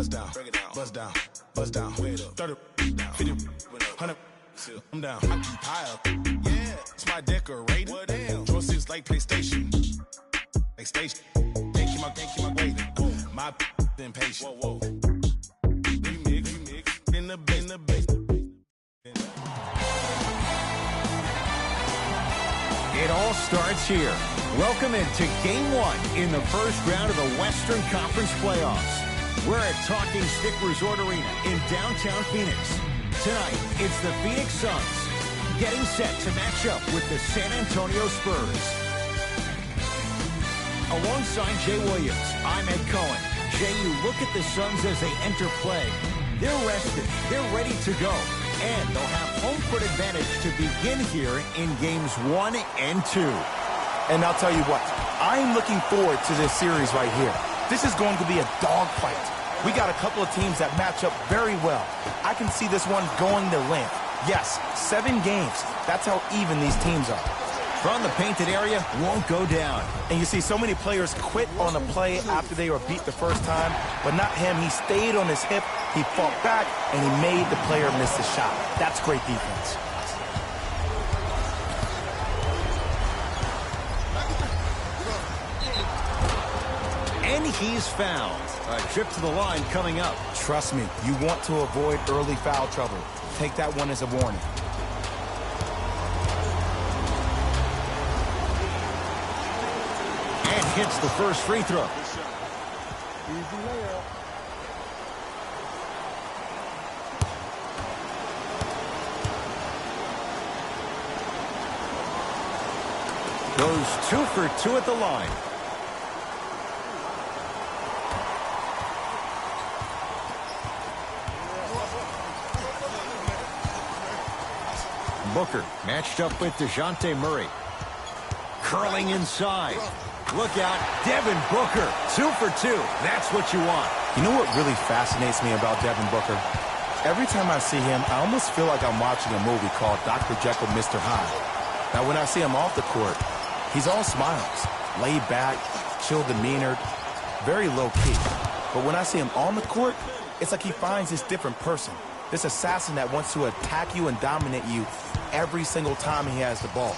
bust down, bust down, bust down. 30, 50, 100. I'm down. I keep high up. Yeah, it's my decorator. What else? Joysticks like PlayStation. Like station. Can't keep my waiting. My impatient. Whoa. Remix. In the base. It all starts here. Welcome into Game 1 in the first round of the Western Conference Playoffs. We're at Talking Stick Resort Arena in downtown Phoenix. Tonight, it's the Phoenix Suns getting set to match up with the San Antonio Spurs. Alongside Jay Williams, I'm Ed Cohen. Jay, you look at the Suns as they enter play. They're rested. They're ready to go. And they'll have home court advantage to begin here in games 1 and 2. And I'll tell you what, I'm looking forward to this series right here. This is going to be a dogfight. We got a couple of teams that match up very well. I can see this one going the length. Yes, 7 games. That's how even these teams are. From the painted area, won't go down. And you see so many players quit on a play after they were beat the first time, but not him. He stayed on his hip, he fought back, and he made the player miss the shot. That's great defense. And he's fouled. A trip to the line coming up. Trust me, you want to avoid early foul trouble. Take that one as a warning. And hits the first free throw. Goes 2 for 2 at the line. Booker matched up with DeJounte Murray. Curling inside. Look out, Devin Booker, 2 for 2. That's what you want. You know what really fascinates me about Devin Booker? Every time I see him, I almost feel like I'm watching a movie called Dr. Jekyll, Mr. Hyde. Now, when I see him off the court, he's all smiles, laid back, chill demeanor, very low-key. But when I see him on the court, it's like he finds this different person, this assassin that wants to attack you and dominate you every single time he has the ball.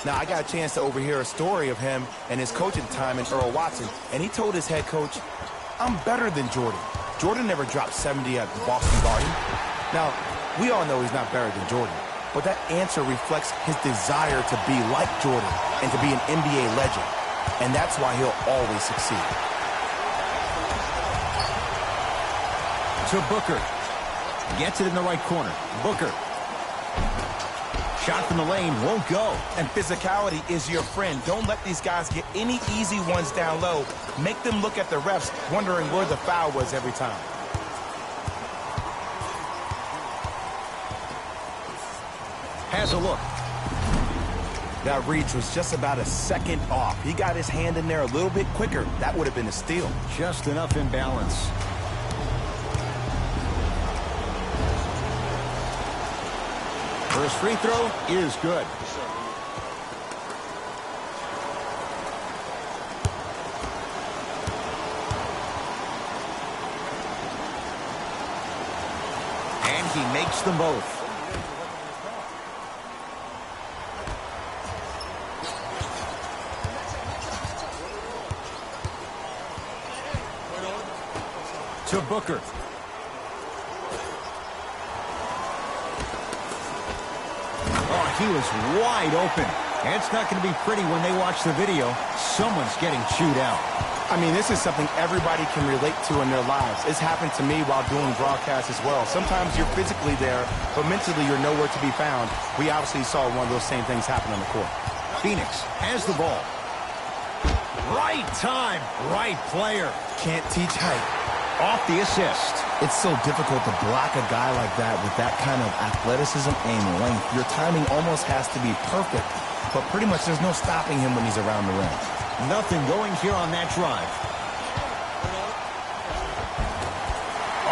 Now, I got a chance to overhear a story of him and his coach at the time, Earl Watson, and he told his head coach, I'm better than Jordan. Jordan never dropped 70 at the Boston Garden. Now, we all know he's not better than Jordan, but that answer reflects his desire to be like Jordan and to be an NBA legend, and that's why he'll always succeed. To Booker. Gets it in the right corner. Booker. Shot from the lane won't go. And physicality is your friend. Don't let these guys get any easy ones down low. Make them look at the refs, wondering where the foul was every time. Has a look. That reach was just about a second off. He got his hand in there a little bit quicker. That would have been a steal. Just enough imbalance. First free throw is good. And he makes them both. To Booker. He was wide open. And it's not going to be pretty when they watch the video. Someone's getting chewed out. I mean, this is something everybody can relate to in their lives. It's happened to me while doing broadcasts as well. Sometimes you're physically there, but mentally you're nowhere to be found. We obviously saw one of those same things happen on the court. Phoenix has the ball. Right time, right player. Can't teach height. Off the assist. It's so difficult to block a guy like that with that kind of athleticism and length. Your timing almost has to be perfect, but pretty much there's no stopping him when he's around the rim. Nothing going here on that drive.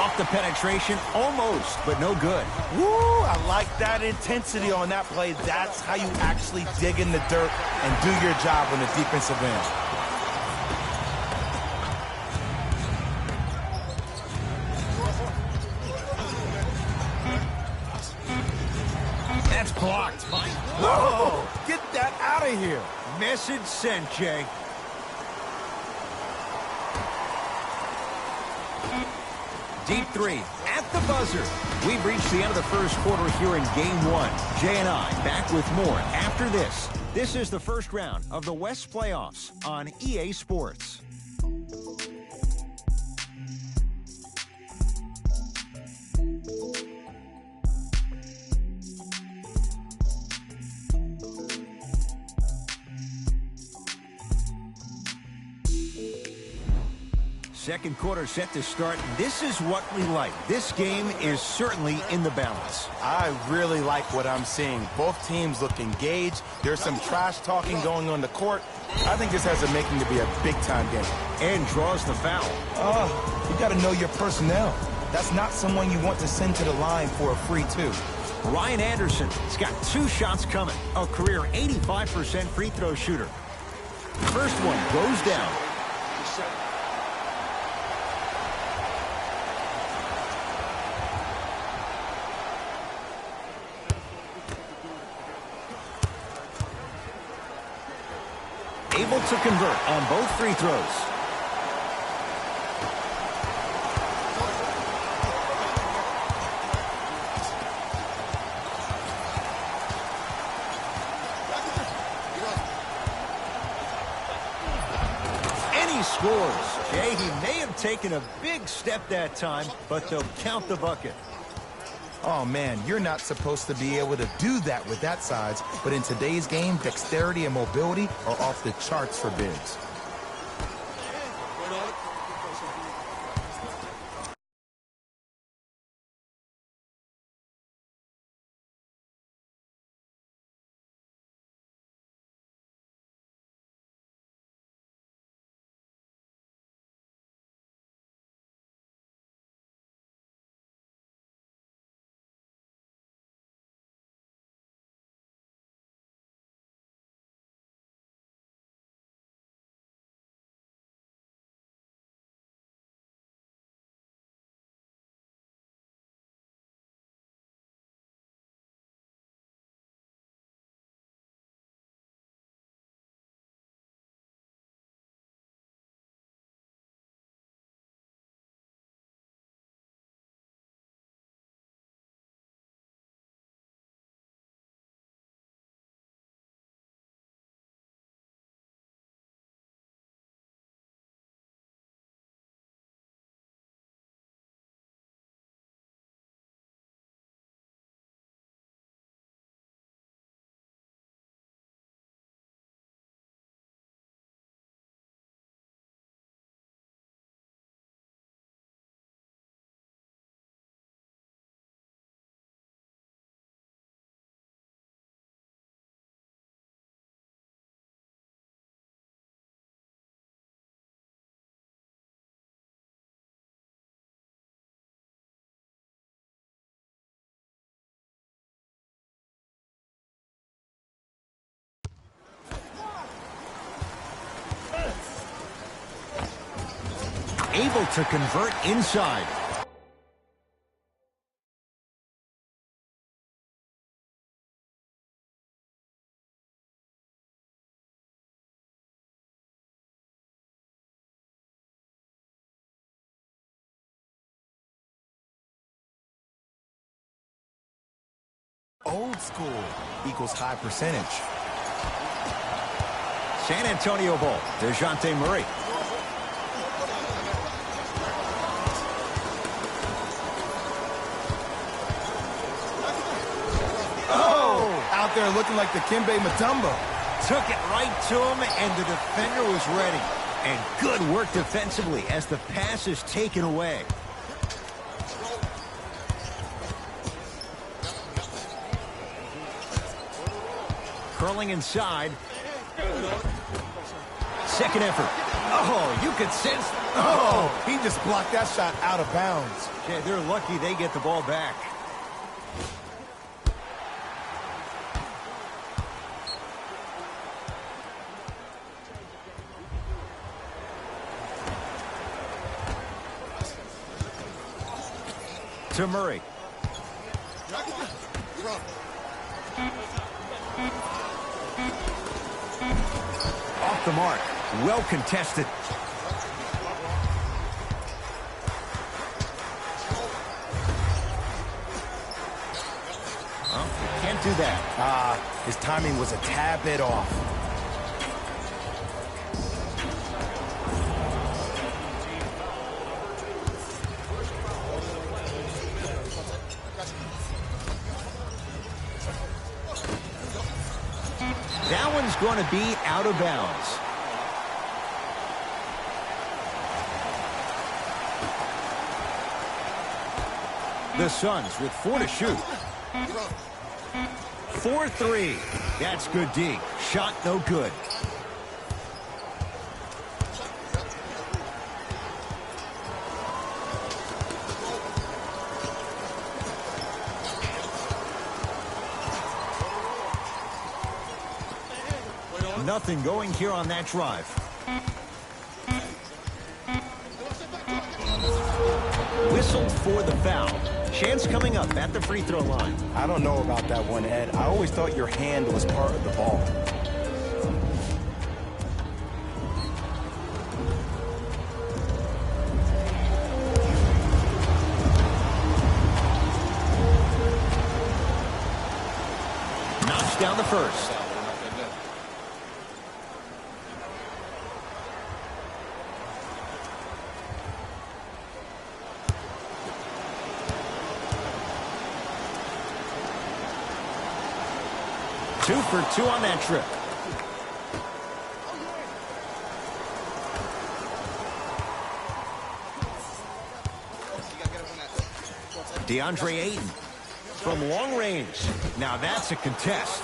Off the penetration, almost, but no good. Woo, I like that intensity on that play. That's how you actually dig in the dirt and do your job on the defensive end. That's blocked. Whoa! Get that out of here. Message sent, Jay. Deep three at the buzzer. We've reached the end of the first quarter here in Game 1. Jay and I back with more after this. This is the first round of the West playoffs on EA Sports. Second quarter set to start. This is what we like. This game is certainly in the balance. I really like what I'm seeing. Both teams look engaged. There's some trash talking going on the court. I think this has the making to be a big-time game. And draws the foul. You got to know your personnel. That's not someone you want to send to the line for a free two. Ryan Anderson has got 2 shots coming. A career 85% free throw shooter. First one goes down. Able to convert on both free throws. And he scores. Jay, he may have taken a big step that time, but they'll count the bucket. Oh, man, you're not supposed to be able to do that with that size, but in today's game, dexterity and mobility are off the charts for bigs. Able to convert inside. Old school equals high percentage. San Antonio ball. DeJounte Murray. Out there looking like the Kimbe Mutombo. Took it right to him, and the defender was ready. And good work defensively as the pass is taken away. Curling inside. Second effort. Oh, you could sense. Oh, he just blocked that shot out of bounds. Yeah, they're lucky they get the ball back. To Murray. Off the mark. Well contested. Well, can't do that. His timing was a tad bit off. That one's going to be out of bounds. The Suns with 4 to shoot. 4-3. That's good D. Shot no good. Nothing going here on that drive. Whistled for the foul. Chance coming up at the free throw line. I don't know about that one, Ed. I always thought your hand was part of the ball. Knocks down the first. Two for two on that trip. DeAndre Ayton from long range. Now that's a contest.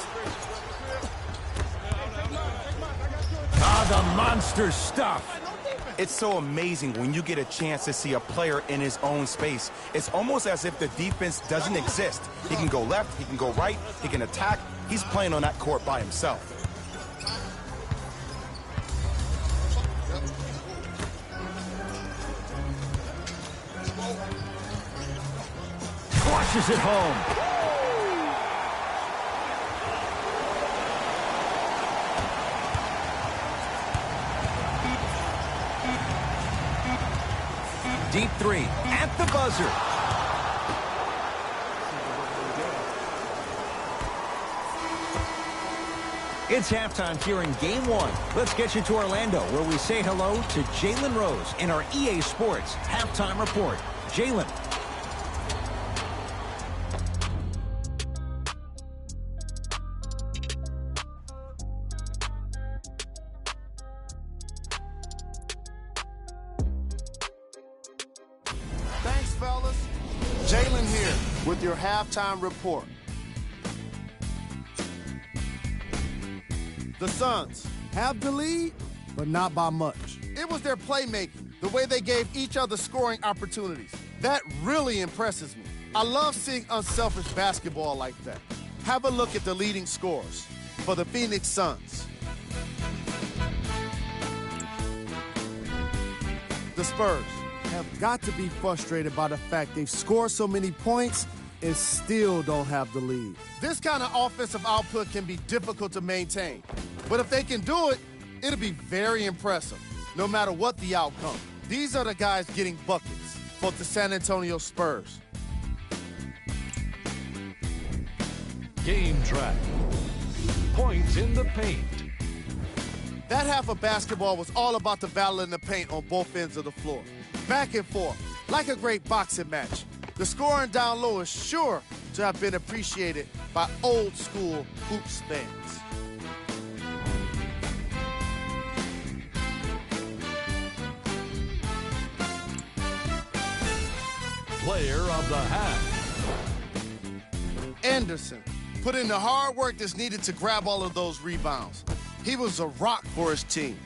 The monster stuff. It's so amazing when you get a chance to see a player in his own space. It's almost as if the defense doesn't exist. He can go left, he can go right, he can attack. He's playing on that court by himself. Crushes it home. Deep three at the buzzer. It's halftime here in Game 1. Let's get you to Orlando, where we say hello to Jalen Rose in our EA Sports Halftime Report. Jalen. Thanks, fellas. Jalen here with your halftime report. The Suns have the lead, but not by much. It was their playmaking, the way they gave each other scoring opportunities. That really impresses me. I love seeing unselfish basketball like that. Have a look at the leading scorers for the Phoenix Suns. The Spurs have got to be frustrated by the fact they've scored so many points and still don't have the lead. This kind of offensive output can be difficult to maintain, but if they can do it, it'll be very impressive, no matter what the outcome. These are the guys getting buckets for the San Antonio Spurs. Game track. Points in the paint. That half of basketball was all about the battle in the paint on both ends of the floor. Back and forth, like a great boxing match. The scoring down low is sure to have been appreciated by old-school hoops fans. Player of the half. Anderson put in the hard work that's needed to grab all of those rebounds. He was a rock for his team.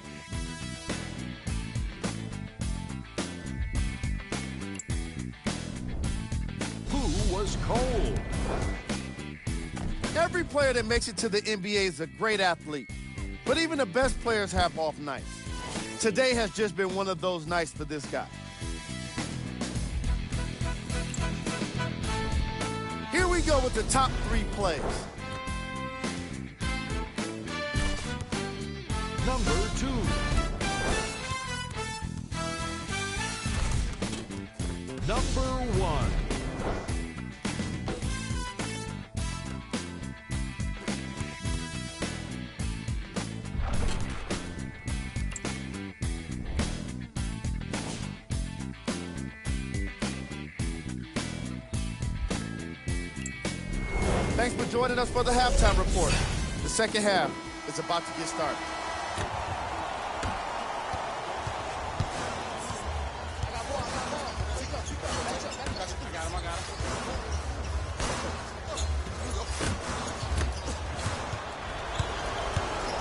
Who was cold? Every player that makes it to the NBA is a great athlete, but even the best players have off nights. Today has just been one of those nights for this guy. Here we go with the top 3 plays. Number 2. Number 1. Thanks for joining us for the halftime report. The second half is about to get started.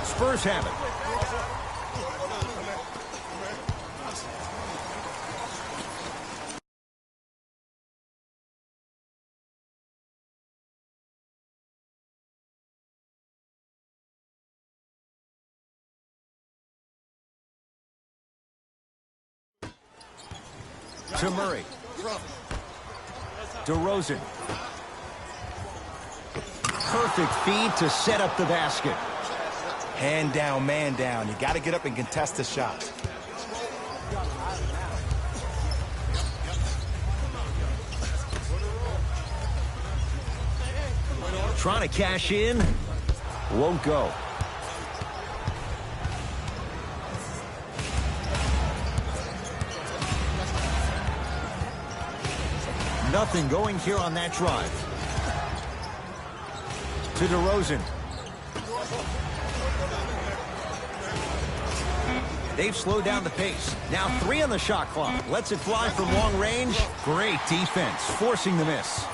Spurs have it. To Murray. DeRozan. Perfect feed to set up the basket. Hand down, man down. You got to get up and contest the shot. Trying to cash in. Won't go. Nothing going here on that drive. To DeRozan. They've slowed down the pace. Now 3 on the shot clock. Lets it fly from long range. Great defense, forcing the miss.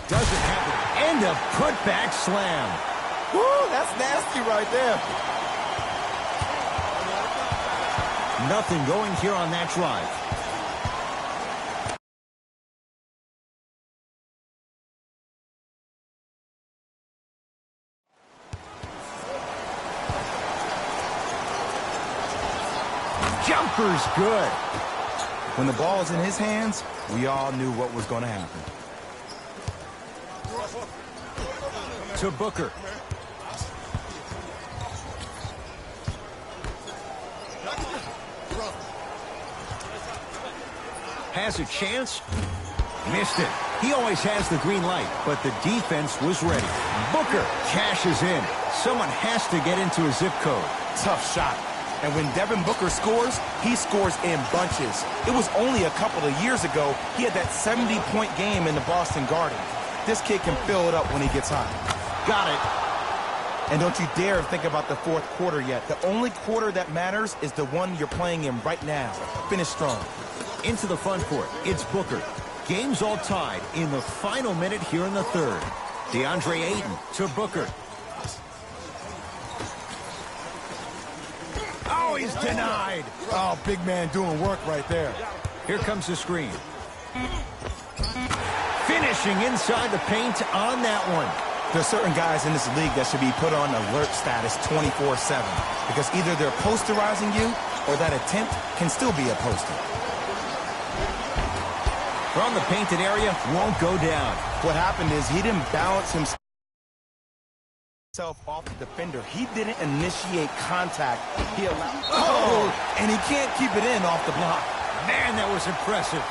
Doesn't have it. And a putback slam. Woo, that's nasty right there. Nothing going here on that drive. Jumper's good. When the ball is in his hands, we all knew what was going to happen. To Booker. Has a chance. Missed it. He always has the green light, but the defense was ready. Booker cashes in. Someone has to get into a zip code. Tough shot. And when Devin Booker scores, he scores in bunches. It was only a couple of years ago he had that 70-point game in the Boston Garden. This kid can fill it up when he gets hot. Got it. And don't you dare think about the fourth quarter yet. The only quarter that matters is the one you're playing in right now. Finish strong. Into the front court. It's Booker. Game's all tied in the final minute here in the third. DeAndre Ayton to Booker. Oh, he's denied. Oh, big man doing work right there. Here comes the screen. Finishing inside the paint on that one. There's certain guys in this league that should be put on alert status 24/7 because either they're posterizing you or that attempt can still be a poster. From the painted area, won't go down. What happened is he didn't balance himself off the defender. He didn't initiate contact. He allowed... Oh! And he can't keep it in off the block. Man, that was impressive.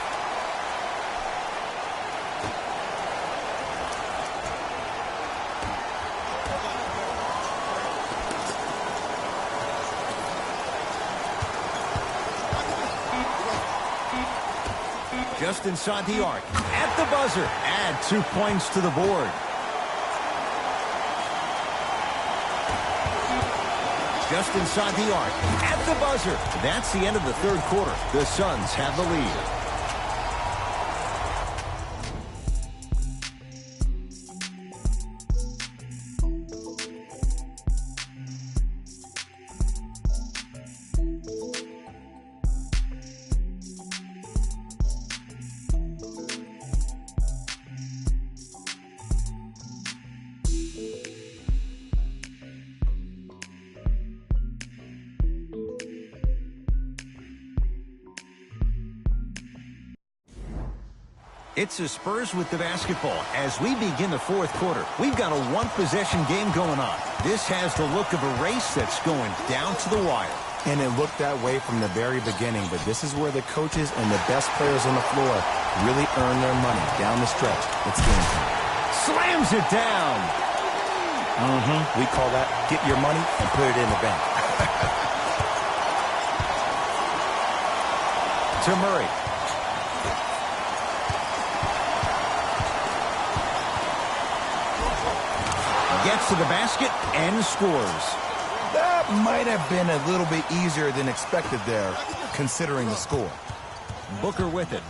Just inside the arc. At the buzzer. Add 2 points to the board. Just inside the arc. At the buzzer. That's the end of the third quarter. The Suns have the lead. It's the Spurs with the basketball as we begin the fourth quarter. We've got a one-possession game going on. This has the look of a race that's going down to the wire. And it looked that way from the very beginning, but this is where the coaches and the best players on the floor really earn their money down the stretch. It's game time. Slams it down. We call that get your money and put it in the bank. To Murray. Gets to the basket and scores. That might have been a little bit easier than expected there, considering the score. Booker with it.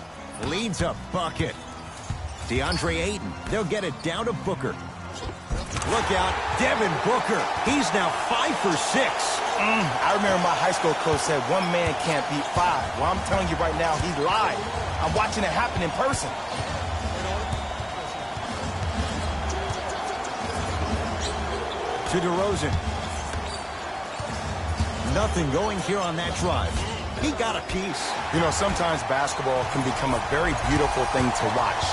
Leads a bucket. DeAndre Ayton. They'll get it down to Booker. Look out, Devin Booker. He's now 5 for 6. I remember my high school coach said one man can't beat 5. Well, I'm telling you right now, he lied. I'm watching it happen in person. To DeRozan. Nothing going here on that drive. He got a piece. You know, sometimes basketball can become a very beautiful thing to watch.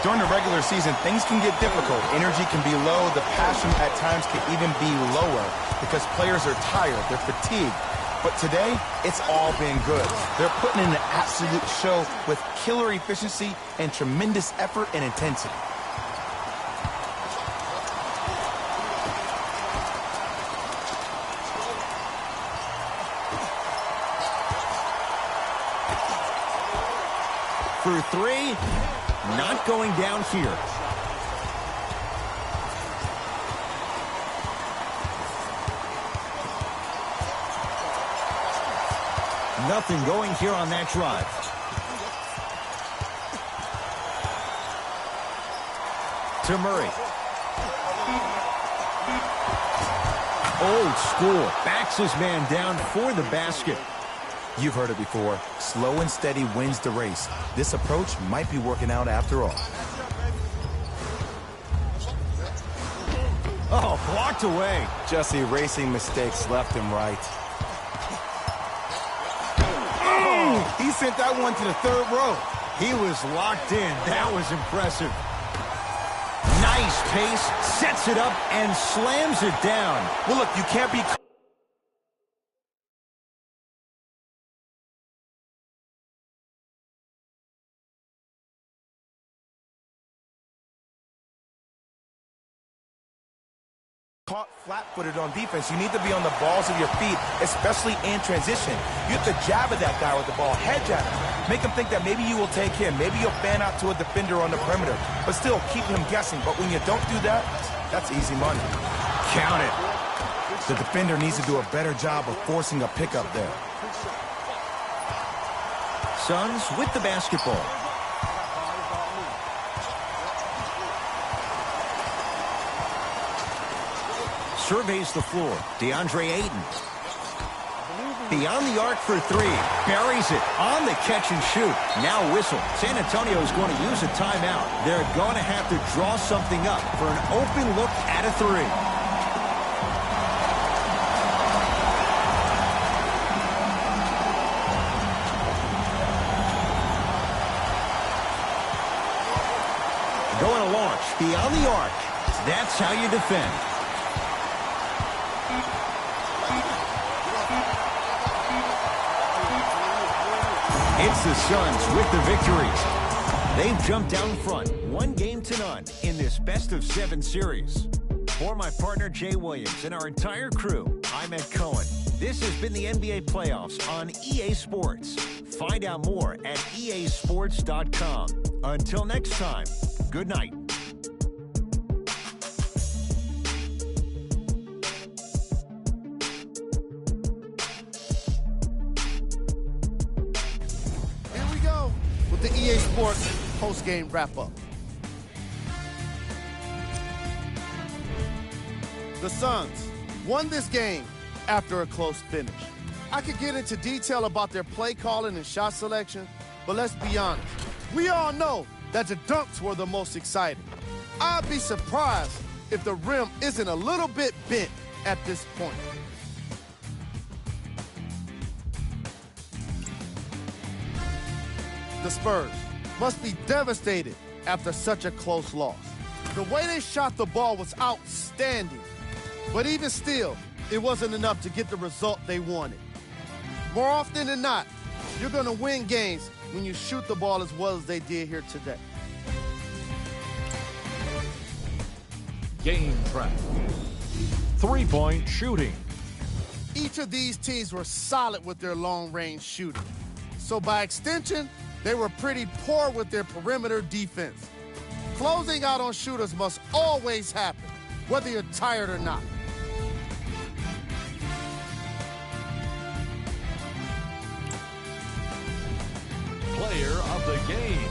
During the regular season, things can get difficult. Energy can be low. The passion at times can even be lower because players are tired. They're fatigued. But today, it's all been good. They're putting in an absolute show with killer efficiency and tremendous effort and intensity. For 3, not going down here. Nothing going here on that drive. To Murray. Old school. Backs his man down for the basket. You've heard it before. Slow and steady wins the race. This approach might be working out after all. Oh, blocked away. Just erasing mistakes left and right. He sent that one to the third row. He was locked in. That was impressive. Nice pace, sets it up, and slams it down. Well, look, you can't be caught flat-footed on defense. You need to be on the balls of your feet, especially in transition. You have to jab at that guy with the ball, head jab him. Make him think that maybe you will take him. Maybe you'll fan out to a defender on the perimeter, but still keep him guessing. But when you don't do that, that's easy money. Count it. The defender needs to do a better job of forcing a pickup there. Suns with the basketball. Surveys the floor. DeAndre Ayton. Beyond the arc for 3. Buries it on the catch and shoot. Now whistle. San Antonio is going to use a timeout. They're going to have to draw something up for an open look at a 3. Going to launch beyond the arc. That's how you defend. It's the Suns with the victory. They've jumped down front 1-0 in this best-of-7 series. For my partner Jay Williams and our entire crew, I'm Ed Cohen. This has been the NBA playoffs on EA Sports. Find out more at easports.com. Until next time, good night. The EA Sports post-game wrap-up. The Suns won this game after a close finish. I could get into detail about their play calling and shot selection, but let's be honest. We all know that the dunks were the most exciting. I'd be surprised if the rim isn't a little bit bent at this point. The Spurs must be devastated after such a close loss. The way they shot the ball was outstanding, but even still, it wasn't enough to get the result they wanted. More often than not, you're going to win games when you shoot the ball as well as they did here today. Game track. Three-point shooting. Each of these teams were solid with their long-range shooting. So by extension, they were pretty poor with their perimeter defense. Closing out on shooters must always happen, whether you're tired or not. Player of the game.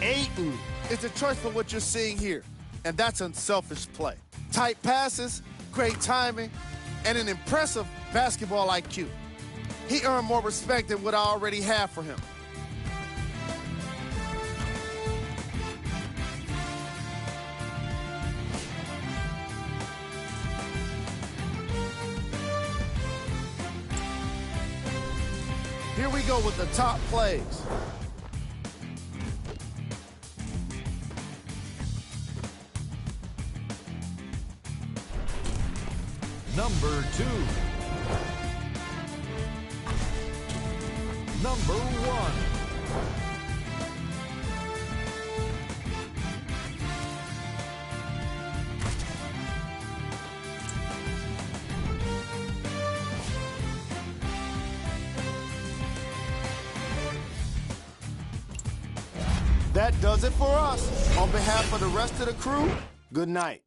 Ayton is the choice for what you're seeing here, and that's unselfish play. Tight passes, great timing, and an impressive basketball IQ. He earned more respect than what I already have for him. Here we go with the top plays. Number 2. Number 1. That does it for us. On behalf of the rest of the crew, good night.